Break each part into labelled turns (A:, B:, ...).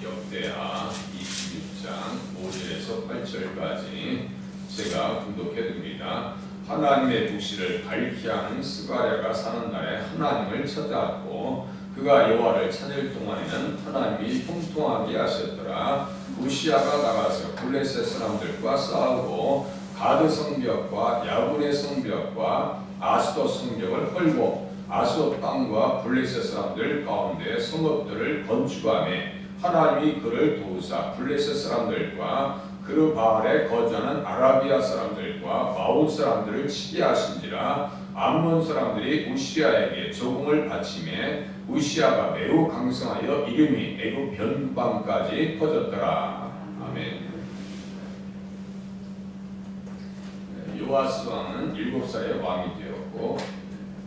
A: 역대하 26장 5절에서 8절까지 제가 분독해 둡니다. 하나님의 묵시를 밝히 하는 스가랴가 사는 날에 하나님을 찾아왔고 그가 여호와를 찾을 동안에는 하나님이 형통하게 하셨더라. 우시야가 나가서 블레셋 사람들과 싸우고 가드 성벽과 야군의 성벽과 아스돗 성벽을 헐고 아스돗 땅과 블레셋 사람들 가운데 성읍들을 건축하며 하나님이 그를 도우사 블레셋 사람들과 그르바알에 거주하는 아라비아 사람들과 마온 사람들을 치게 하신지라. 암몬 사람들이 우시야에게 조공을 바치매 우시야가 매우 강성하여 이름이 애굽 변방까지 퍼졌더라. 아멘. 요아스 왕은 7살에 왕이 되었고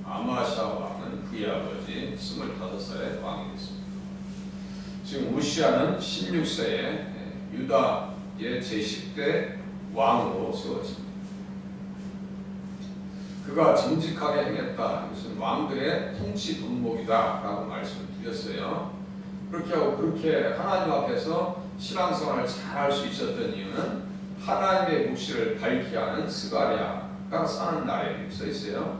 A: 아마샤 왕은 그의 아버지 25살에 왕이 됐습니다. 지금 우시야는 16세에 유다의 제10대 왕으로 세워집니다. 그가 정직하게 행했다. 이것은 왕들의 통치 덕목이다 라고 말씀을 드렸어요. 그렇게 하고 그렇게 하나님 앞에서 신앙생활을 잘 할 수 있었던 이유는 하나님의 묵시를 밝히 하는 스가랴가 사는 날에 써 있어요.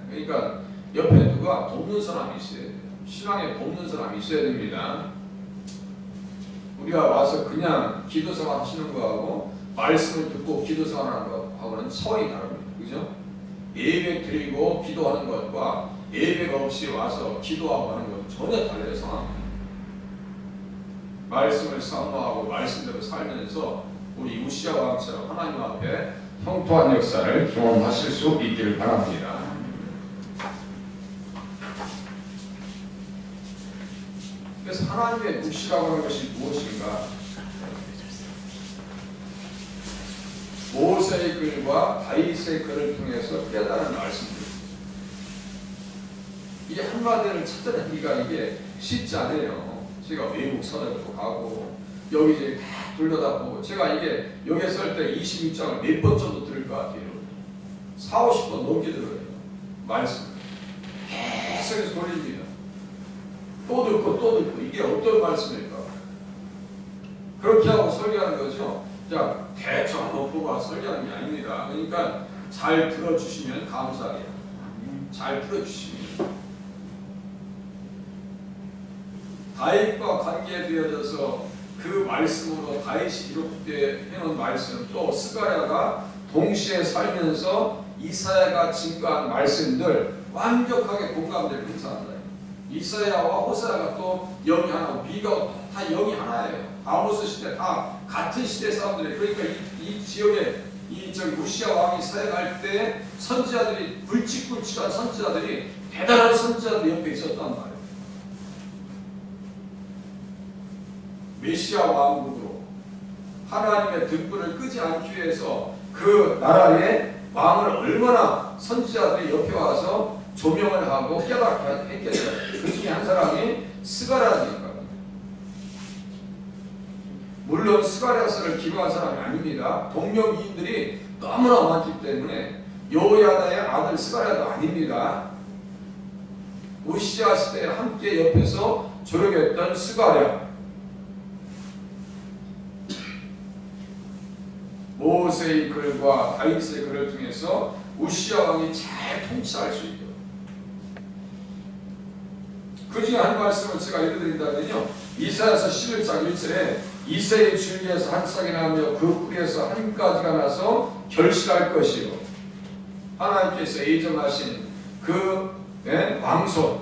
A: 그러니까 옆에 누가 돕는 사람이 있어야 돼요. 신앙에 돕는 사람이 있어야 됩니다. 우리가 와서 그냥 기도생활 하시는 거하고 말씀을 듣고 기도생활 하는 거하고는 차원이 다릅니다. 그죠? 예배 드리고 기도하는 것과 예배가 없이 와서 기도하고 하는 것 전혀 달라요. 상황이. 말씀을 사모하고 말씀대로 살면서 우리 우시야 왕처럼 하나님 앞에 형통한 역사를 경험하실 수 있기를 바랍니다. 그래서 하나님의 묵시라고 하는 것이 무엇인가? 모세의 글과 다윗의 글을 통해서 깨달은 말씀입니다. 이게 한마디를 찾아내기가 이게 쉽지 않아요. 제가 외국 서점도 가고 여기저기 다 돌려다보고 제가 이게 여기에 설 때 26장을 몇 번 정도 들을 것 같아요. 4, 50번 넘게 들어요. 말씀 계속해서 돌립니다. 또 듣고 이게 어떤 말씀일까? 그렇게 하고 설교하는 거죠. 자, 대충 한번 보고 설교하는 게 아닙니다. 그러니까 잘 들어주시면 감사해요. 잘 들어주시면 다윗과 관계되어져서 그 말씀으로 다윗이 기록되는 말씀 또 스가랴가 동시에 살면서 이사야가 증거한 말씀들 완벽하게 공감되고 행사한다. 이사야와 호세아가 또 영이 하나고 비가 다 영이 하나예요. 아모스 시대 다 같은 시대 사람들이. 그러니까 이 지역에 우시야 왕이 사역할 때 선지자들이 굵직굵직한 선지자들이 대단한 선지자들 옆에 있었단 말이에요. 메시아 왕국으로 하나님의 등불을 끄지 않기 위해서 그 나라의 왕을 얼마나 선지자들이 옆에 와서 조명을 하고 깨닫게 했겠어요. 그 중에 한 사람이 스가랴입니다. 물론 스가랴서를 기록한 사람이 아닙니다. 동명이인들이 너무나 많기 때문에 여호야다의 아들 스가랴도 아닙니다. 우시야 시대에 함께 옆에서 조력했던 스가랴. 모세의 글과 다윗의 글을 통해서 우시야 왕이 잘 통치할 수 있도록. 그 중에 한 말씀을 제가 읽어드린다면요. 이사야서 11장 1절에 이새의 줄기에서 한 싹이 나며 그 뿌리에서 한 가지가 나서 결실할 것이고 하나님께서 예정하신 그 왕손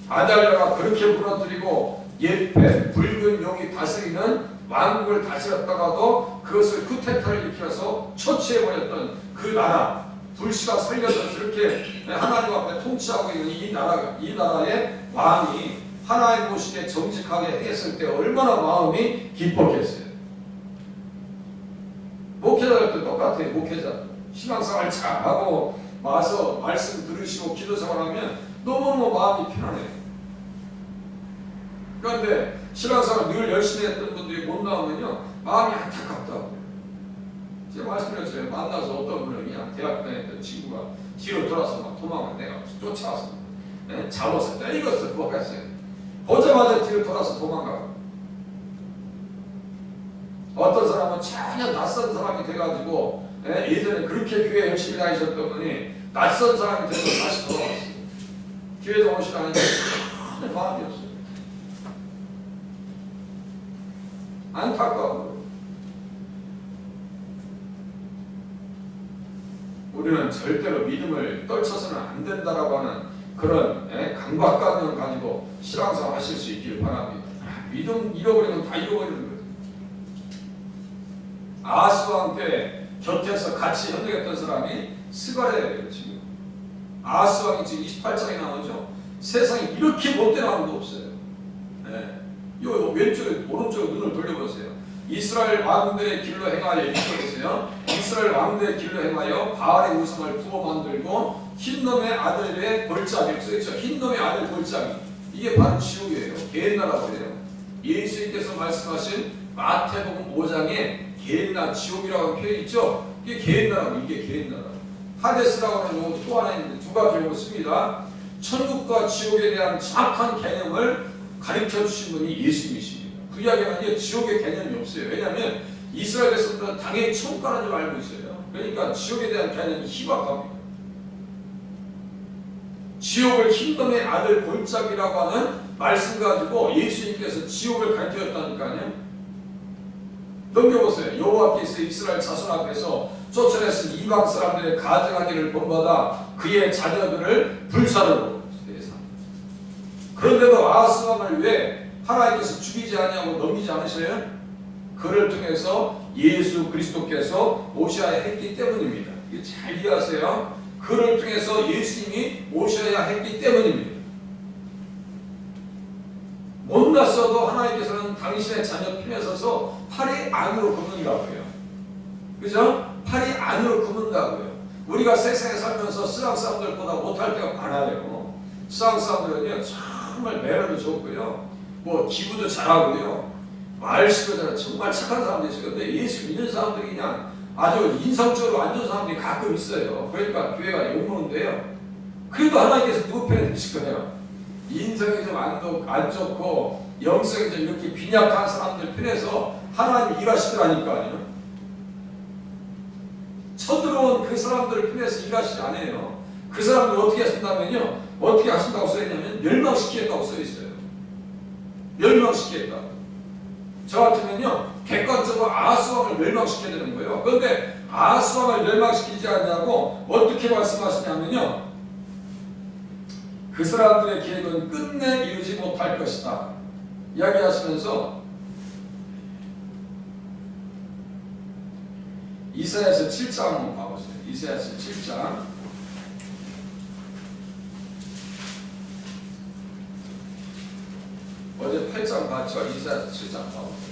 A: 아달랴가 그렇게 무너뜨리고 옛배 붉은 용이 다스리는 왕국을 다스렸다가도 그것을 쿠데타를 일으켜서 처치해버렸던 그 나라 불씨가 살려서 이렇게 하나님 앞에 통치하고 있는 이 나라의 왕이 하나님 보시기에 정직하게 했을 때 얼마나 마음이 기뻤겠어요. 목회자들도 똑같아요. 목회자 신앙생활 잘하고 와서 말씀 들으시고 기도생활하면 너무너무 마음이 편안해요. 그런데 신앙생활 늘 열심히 했던 분들이 못 나오면요 마음이 안타깝다고. 제가 말씀드렸어요. 만나서 어떤 분을 그냥 대학 다녔던 친구가 뒤로 돌아서 막 도망을 내가 쫓아와서 잡아서 때리겠어. 부엌했어요. 보자마자 뒤로 돌아서 도망가고. 어떤 사람은 전혀 낯선 사람이 돼가지고 예전에 그렇게 교회 열심히 다니셨던 분이 낯선 사람이 돼서 다시 돌아왔어요. 교회 좀 오시라니까 전혀 마음이 없어요. 안타까워. 우리는 절대로 믿음을 떨쳐서는 안 된다라고 하는 그런 강박관념을 가지고 신앙생활 하실 수 있기를 바랍니다. 믿음 잃어버리면 다 잃어버리는 거예요. 아하스왕 때 곁에서 같이 협력했던 사람이 스가랴예요. 지금 아하스왕이 지금 28장에 나오죠. 세상에 이렇게 못된 아무도 없어요. 요 왼쪽에 오른쪽에 눈을 돌려보세요. 이스라엘 왕들의 길로 행하여 읽어보세요. 이스라엘 왕들의 길로 행하여 바알의 우상을 부어 만들고 흰놈의 아들의 골짜기 써있죠. 흰놈의 아들 골짜기, 이게 바로 지옥이에요. 게hen나라고 해요. 예수님께서 말씀하신 마태복음 5장에 게헨나, 지옥이라고 하는 표현이 있죠. 이게 게헨나라고, 이게 게헨나라고. 하데스라고 하는 용어도 또 하나 있는데 두 가지 용어 씁니다. 천국과 지옥에 대한 정확한 개념을 가르쳐 주신 분이 예수님이십니다. 그 이야기는 지옥의 개념이 없어요. 왜냐하면 이스라엘 백성들은 당연히 천국 가는 줄 알고 있어요. 그러니까 지옥에 대한 개념이 희박합니다. 지옥을 흰놈의 아들 골짜기라고 하는 말씀 가지고 예수님께서 지옥을 가르쳤다니까요. 넘겨보세요. 여호와께서 이스라엘 자손 앞에서 쫓아내신 이방 사람들의 가증하기를 본받아 그의 자녀들을 불사르고. 그런데도 아하스 왕을 왜 하나님께서 죽이지 않냐고 넘기지 않으셔요? 그를 통해서 예수 그리스도께서 오셔야 했기 때문입니다. 이거 잘 이해하세요. 그를 통해서 예수님이 오셔야 했기 때문입니다. 못났어도 하나님께서는 당신의 자녀 편에 서서 팔이 안으로 굽는다고 해요. 그죠? 팔이 안으로 굽는다고요. 우리가 세상에 살면서 스랑 사람들보다 못할 때가 많아요. 스랑 사람들은요 정말 매너도 좋고요, 뭐 기부도 잘하고요, 말씨도 잘하고 정말 착한 사람들이 있어요. 근데 예수 믿는 사람들이 그냥 아주 인성적으로 안 좋은 사람들이 가끔 있어요. 그러니까 교회가 욕먹는데요. 그래도 하나님께서 누구 편에 드실 거예요? 인성이 좀 안 좋고 영성이 좀 이렇게 빈약한 사람들 편에서 하나님이 일하시더라니까요. 쳐들어온 그 사람들 편에서 일하시지 않아요. 그 사람들 어떻게 하신다면요, 어떻게 하신다고 써있냐면 멸망시키겠다고 써있어요. 멸망시키겠다. 저 같으면요 객관적으로 아하스 왕을 멸망시켜야 되는 거예요. 그런데 아하스 왕을 멸망시키지 않냐고 어떻게 말씀하시냐면요, 그 사람들의 계획은 끝내 이루지 못할 것이다 이야기하시면서 이사야서 7장 한번 봐보세요. 이사야서 7장 어제 8장 봤죠? 이사야서 7장 봐보세요.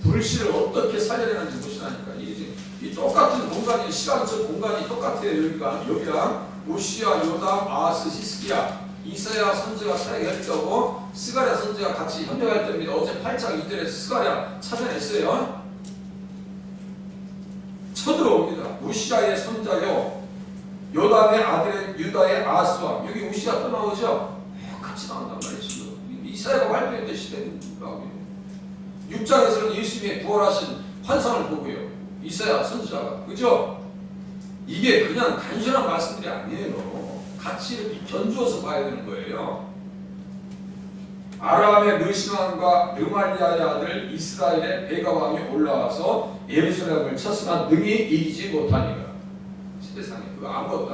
A: 불씨를 어떻게 살려내는지 보시라니까. 이게 이 똑같은 공간이, 시간적 공간이 똑같아요. 여기랑 우시야, 요담, 아하스, 히스기야, 이사야 선지가 사역했다고 스가랴 선지가 같이 협력할 때입니다. 어제 8장 2절에서 스가랴 찾아냈어요. 쳐들어옵니다. 우시야의 손자요, 요담의 아들인 유다의 아하스 왕. 여기 우시야 또 나오죠? 같이 나온단 말이죠. 이사야가 활동했던 시대라고요. 6장에서는 예수님의 부활하신 환상을 보고요, 이사야 선지자가. 그죠? 이게 그냥 단순한 말씀들이 아니에요. 같이 이렇게 견주어서 봐야 되는 거예요. 아람의 르시왕과 르말리아의 아들 이스라엘의 베가 왕이 올라와서 예루살렘을 쳤으나 능히 이기지 못하니라. 세상에 그거 아무것도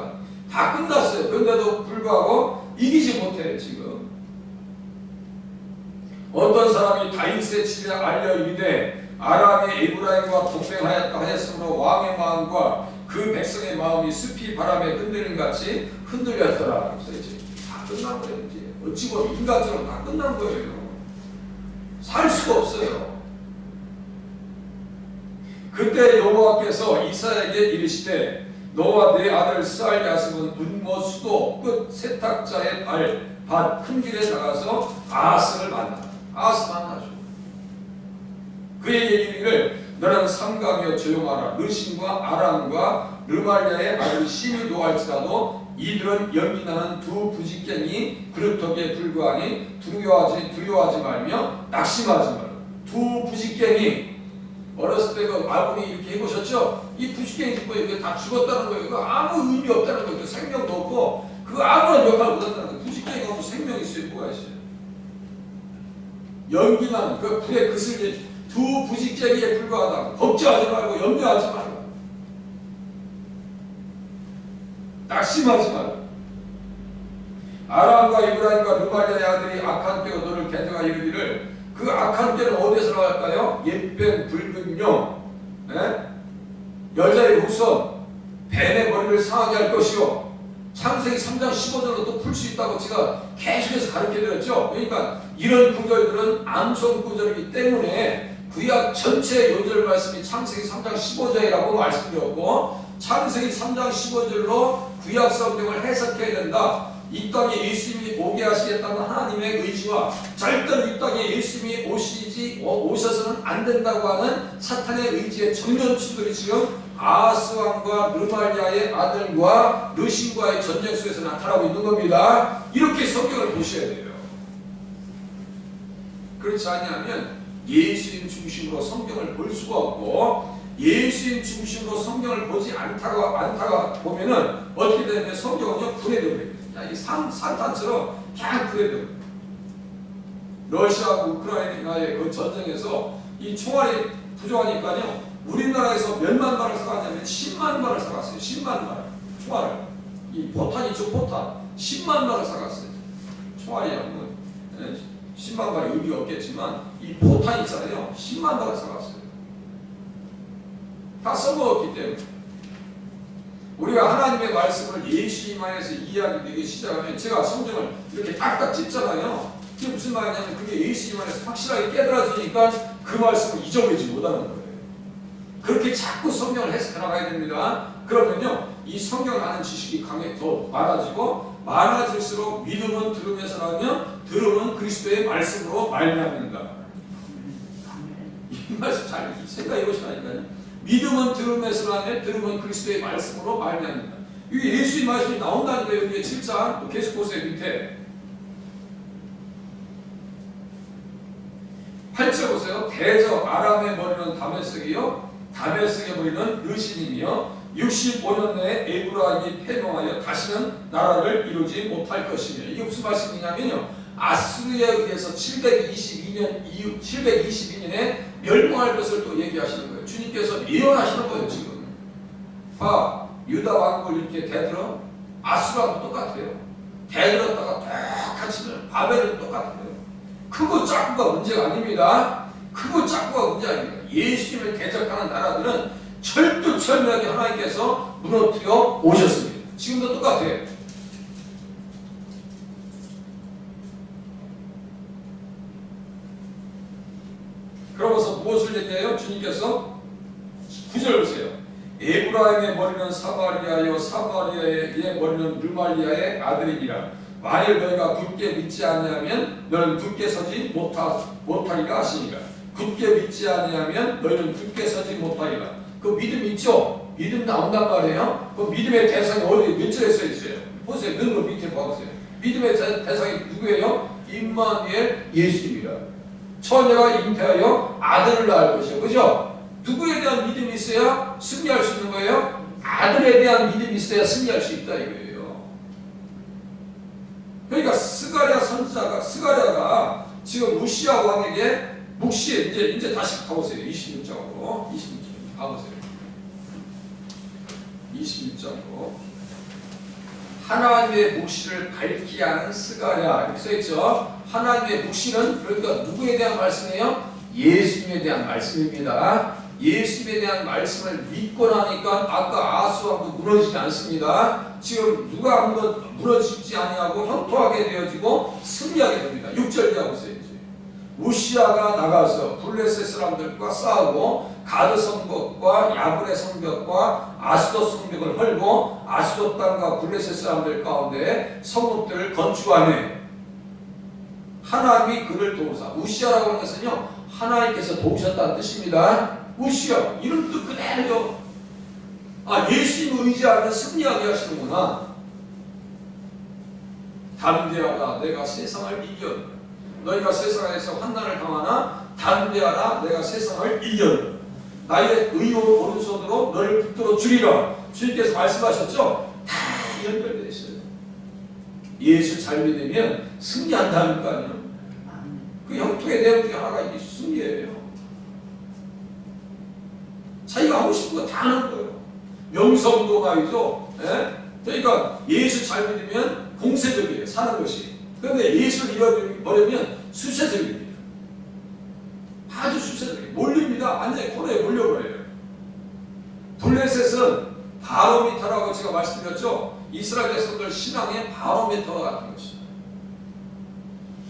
A: 다 끝났어요. 그런데도 불구하고 이기지 못해요. 지금 어떤 사람이 다윗의 집에 알려 이르되 아람이 에브라임과 동맹하였다 하였으므로 왕의 마음과 그 백성의 마음이 숲이 바람에 흔들림 같이 흔들렸더라. 그래서 이제 다 끝난 거예요. 이제 어찌 보면 인간적으로 다 끝난 거예요. 살 수가 없어요. 그때 여호와께서 이사야에게 이르시되 너와 네 아들 스알 야습은 운모 수도 끝 세탁자의 밭 큰 길에 나가서 아하스를 만나. 아하스 만나죠. 그에게 이르기를 너는 삼가며 조용하라. 르신과 아람과 르말리아의 아들 심이 노할지라도 이들은 연기나는 두 부직갱이 그릇터기에 불과하니 두려워하지 말며 낙심하지 말라. 두 부직갱이, 어렸을 때 그 아버님이 이렇게 해보셨죠? 이 부직갱이 짓고 이게 다 죽었다는 거예요. 그거 아무 의미 없다는 거예요. 생명도 없고 그거 아무런 역할을 못한다는 거예요. 부직갱이가 없고 생명이 있어요. 뭐가 있어요? 연기나는 그 불의 그슬기 두 부직갱이에 불과하다. 걱정하지 말고 염려하지 말고 낙심하지 말고. 아람과 이브라임과 르발리아의 아들이 악한 때가 너를 견뎌가 이르기를, 그 악한 때는 어디에서 나갈까요? 옛뱀 붉은 용, 여자의 후손, 뱀의 머리를 상하게 할 것이요. 창세기 3장 15절로 또 풀 수 있다고 제가 계속해서 가르쳐드렸죠. 그러니까 이런 구절들은 암송 구절이기 때문에 구약 전체 요절 말씀이 창세기 3장 15절이라고 말씀드렸고, 창세기 3장 15절로 구약 성경을 해석해야 된다. 이 땅에 예수님이 오게 하시겠다는 하나님의 의지와 절대로 이 땅에 예수님이 오셔서는 안 된다고 하는 사탄의 의지의 정면추들이 지금 아하스 왕과 르말리아의 아들과 르신과의 전쟁 속에서 나타나고 있는 겁니다. 이렇게 성경을 보셔야 돼요. 그렇지 않냐면 예수님 중심으로 성경을 볼 수가 없고, 예수님 중심으로 성경을 보지 않다가 보면은 어떻게 되냐면 성경은요 불에 되버립니다. 이 산탄처럼 그냥 불에 되버립니다. 러시아하고 우크라이나의 그 전쟁에서 이 총알이 부족하니까요, 우리나라에서 몇만 발을 사갔냐면 10만 발을 사갔어요. 10만 발 총알을. 이 포탄 있죠, 포탄. 10만 발을 사갔어요. 총알이 뭐 10만 발이 의미가 없겠지만 이 포탄 있잖아요. 10만 발을 사갔어요. 다 써먹었기 때문에. 우리가 하나님의 말씀을 예수님 안에서 이야기되기 시작하면, 제가 성경을 이렇게 딱딱 찝잖아요. 그게 무슨 말이냐면 그게 예수님 안에서 확실하게 깨달아지니까 그 말씀을 잊어버리지 못하는 거예요. 그렇게 자꾸 성경을 해석해 나가야 됩니다. 그러면요 이 성경을 아는 지식이 더 많아지고, 많아질수록 믿음은 들으면서 나면 들음은 그리스도의 말씀으로 말미암는다. 이 말씀 잘 생각해 보시라니까요. 믿음은 들음에서 나면 들음은 그리스도의 말씀으로 말미암는다. 이게 예수의 말씀이 나온다니까요. 여기 7장 또 계속 보세요. 밑에 8절 보세요. 대저 아람의 머리는 다메섹이요, 다메섹의 머리는 르신이며 65년 내에 에브라임이 패망하여 다시는 나라를 이루지 못할 것이며. 이게 무슨 말씀이냐면요, 아수르에 의해서 722년에 멸망할 것을 또 얘기하시는 거예요. 주님께서 예언하시는 거예요. 지금 유다 왕국을 이렇게 대들어, 아수르하고 똑같아요. 대들었다가 똑같이 바벨은 똑같아요. 크고 작고가 문제가 아닙니다. 크고 작고가 문제 아닙니다. 예수님을 대적하는 나라들은 철두철미하게 하나님께서 무너뜨려 오셨습니다. 지금도 똑같아요. 그러면서 무엇을 얘기해요? 주님께서 9절 보세요. 에브라임의 머리는 사마리아요, 사마리아의 머리는 르말리아의 아들이니라. 만일 너희가 굳게 믿지 아니하면 너는 굳게 서지 못하리라 하시니라. 굳게 믿지 아니하면 너희는 굳게 서지 못하리라. 그 믿음 있죠? 믿음 나온단 말이에요. 그 믿음의 대상이 어디 몇 절에 써 있어요? 보세요. 능로 밑에 봐보세요. 믿음의 대상이 누구예요? 임마누엘 예수님이라. 처녀가 잉태하여 아들을 낳을 것이요. 그죠? 누구에 대한 믿음이 있어야 승리할 수 있는 거예요? 아들에 대한 믿음이 있어야 승리할 수 있다 이거예요. 그러니까 스가랴가 지금 우시아 왕에게 이제 다시 가보세요. 26장으로 26장 가보세요. 26장으로 하나님의 묵시를 밝히 하는 스가랴 이렇게 써있죠. 하나님의 묵시는 그러니까 누구에 대한 말씀이에요? 예수님에 대한 말씀입니다. 예수님에 대한 말씀을 믿고 나니까 아까 아수왕도 무너지지 않습니다. 지금 누가 무너지지 아니하고 형통하게 되어지고 승리하게 됩니다. 6절 이하 보세요. 우시아가 나가서 블레셋 사람들과 싸우고 가드 성벽과 야불의 성벽과 아스돗 성벽을 헐고 아스돗 땅과 블레셋 사람들 가운데 성읍들을 건축하네. 하나님이 그를 도우사. 우시아라고 하는 것은요 하나님께서 도우셨다는 뜻입니다. 우시아 이름 뜻 그대로 예수님 의지하면 승리하게 하시는구나. 담대하라 내가 세상을 이겼노라. 너희가 세상에서 환난을 당하나 담대하라 내가 세상을 이겼노라. 나의 의로운 오른손으로 너를 붙들어 주리라. 주님께서 말씀하셨죠? 다 연결되어 있어요. 예수 잘 믿으면 승리한다니까요. 그 형통의 내용 중에 하나가 이게 승리예요. 자기가 하고 싶은 거 다 하는 거예요. 명성도 말이죠. 예? 그러니까 예수 잘 믿으면 공세적이에요. 사는 것이. 그런데 예수를 잃어버리면 수세적입니다. 아주 수세적이에요. 몰립니다. 완전히 코너에 몰려버려요. 블레셋은 바로미터라고 제가 말씀드렸죠. 이스라엘 백성들 신앙의 바로미터 같은 것이에요.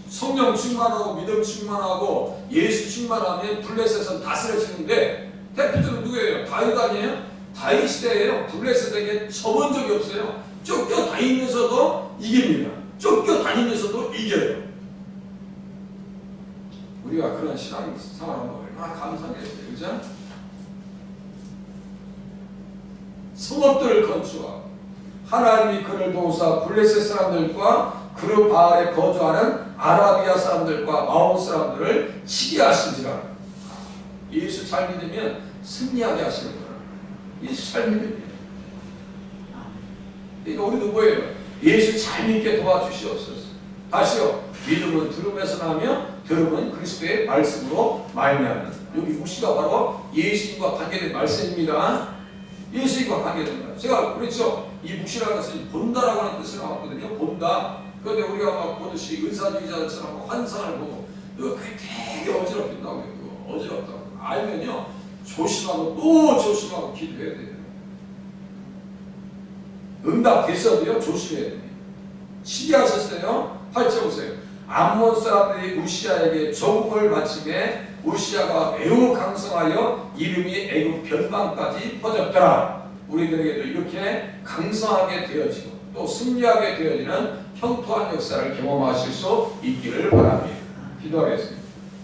A: 성령 충만하고 믿음 충만하고 예수 충만하면 블레셋은 다스려지는데 대표적으로 누구예요? 다윗 아니에요? 다윗 시대에요. 블레셋에게 접은 적이 없어요. 쫓겨다니면서도 이깁니다. 쫓겨다니면서도 이겨요. 우리가 그런 신앙 생활하면 얼마나 감사하겠어요. 그죠? 성읍들을 건축하고 하나님이 그를 도우사 블레셋 사람들과 그룹 바알에 거주하는 아라비아 사람들과 마온 사람들을 치게 하신지라. 예수 잘 믿으면 승리하게 하시는 거예요. 예수 잘 믿으면. 그러니까 우리도 뭐예요? 예수 잘 믿게 도와주시옵소서. 다시요. 믿음은 들음에서 나며 들음은 그리스도의 말씀으로 말미암는. 여기 묵시가 바로 예수님과 관계된 말씀입니다. 예수님과 관계된 말. 제가 그렇죠. 이 묵시라는 것은 본다라고 하는 뜻을 나왔거든요. 본다. 그런데 우리가 막 보듯이 의사주의자처럼 환상을 보고 이거 되게 어지럽힌다고요. 어지럽다고. 알면요. 조심하고 또 조심하고 기도해야 돼요. 응답됐어도요. 조심해야 돼요. 시기하셨어요. 8절 보세요. 암몬 사람들이 우시아에게 조국을 바치매 우시아가 매우 강성하여 이름이 애굽 변방까지 퍼졌더라. 우리들에게도 이렇게 강성하게 되어지고 또 승리하게 되어지는 형통한 역사를 경험하실 수 있기를 바랍니다. 기도하겠습니다.